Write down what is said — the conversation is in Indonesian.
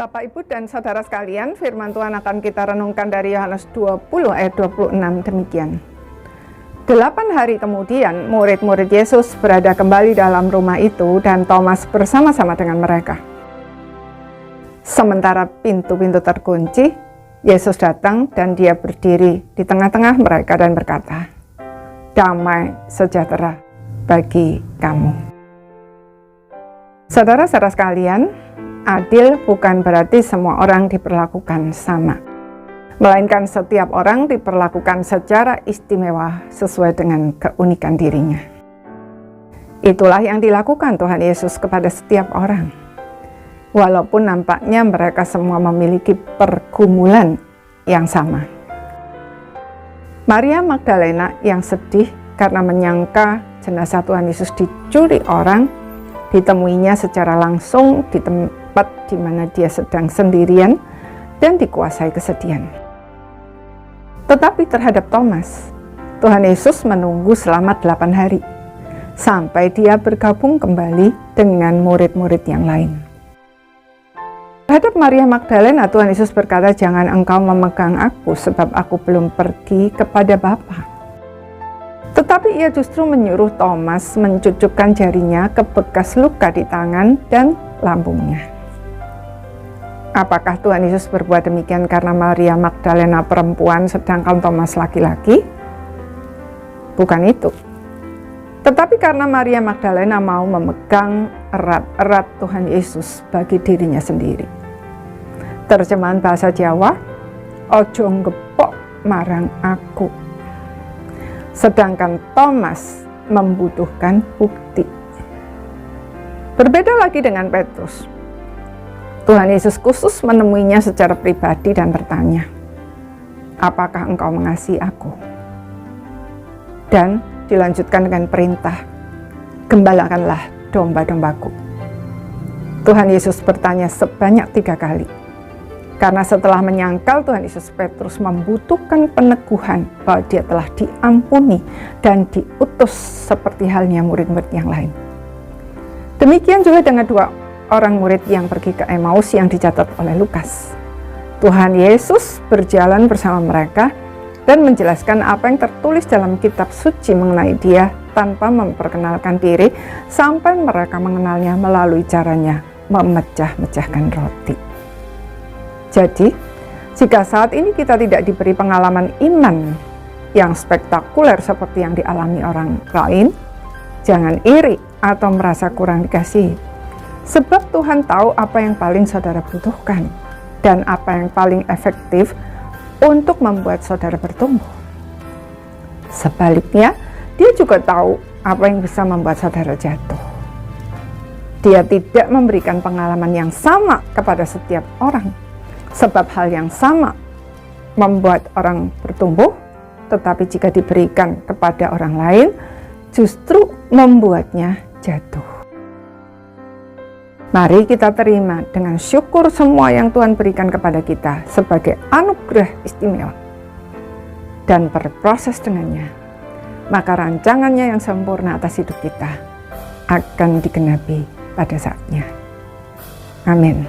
Bapak, Ibu, dan saudara sekalian, firman Tuhan akan kita renungkan dari Yohanes 20 ayat 26 demikian. 8 hari kemudian, murid-murid Yesus berada kembali dalam rumah itu dan Thomas bersama-sama dengan mereka. Sementara pintu-pintu terkunci, Yesus datang dan dia berdiri di tengah-tengah mereka dan berkata, "Damai sejahtera bagi kamu." Saudara-saudara sekalian, adil bukan berarti semua orang diperlakukan sama, melainkan setiap orang diperlakukan secara istimewa sesuai dengan keunikan dirinya. Itulah yang dilakukan Tuhan Yesus kepada setiap orang. Walaupun nampaknya mereka semua memiliki pergumulan yang sama. Maria Magdalena yang sedih karena menyangka jenazah Tuhan Yesus dicuri orang, ditemuinya secara langsung di tempat di mana dia sedang sendirian dan dikuasai kesedihan. Tetapi terhadap Thomas, Tuhan Yesus menunggu selama 8 hari sampai dia bergabung kembali dengan murid-murid yang lain. Terhadap Maria Magdalena, Tuhan Yesus berkata, "Jangan engkau memegang aku sebab aku belum pergi kepada Bapa." Tetapi ia justru menyuruh Thomas mencucukkan jarinya ke bekas luka di tangan dan lambungnya. Apakah Tuhan Yesus berbuat demikian karena Maria Magdalena perempuan sedangkan Thomas laki-laki? Bukan itu. Tetapi karena Maria Magdalena mau memegang erat-erat Tuhan Yesus bagi dirinya sendiri. Terjemahan bahasa Jawa, "Ojo ngepok marang aku." Sedangkan Thomas membutuhkan bukti. Berbeda lagi dengan Petrus. Tuhan Yesus khusus menemuinya secara pribadi dan bertanya, "Apakah engkau mengasihi aku?" Dan dilanjutkan dengan perintah, "Gembalakanlah domba-dombaku." Tuhan Yesus bertanya sebanyak 3 kali. Karena setelah menyangkal Tuhan Yesus, Petrus membutuhkan peneguhan bahwa dia telah diampuni dan diutus seperti halnya murid-murid yang lain. Demikian juga dengan 2 orang murid yang pergi ke Emmaus yang dicatat oleh Lukas. Tuhan Yesus berjalan bersama mereka dan menjelaskan apa yang tertulis dalam kitab suci mengenai dia tanpa memperkenalkan diri sampai mereka mengenalnya melalui caranya memecah-mecahkan roti. Jadi, jika saat ini kita tidak diberi pengalaman iman yang spektakuler seperti yang dialami orang lain, jangan iri atau merasa kurang dikasihi. Sebab Tuhan tahu apa yang paling saudara butuhkan dan apa yang paling efektif untuk membuat saudara bertumbuh. Sebaliknya, dia juga tahu apa yang bisa membuat saudara jatuh. Dia tidak memberikan pengalaman yang sama kepada setiap orang. Sebab hal yang sama membuat orang bertumbuh, tetapi jika diberikan kepada orang lain, justru membuatnya jatuh. Mari kita terima dengan syukur semua yang Tuhan berikan kepada kita sebagai anugerah istimewa dan berproses dengannya, maka rancangannya yang sempurna atas hidup kita akan digenapi pada saatnya. Amin.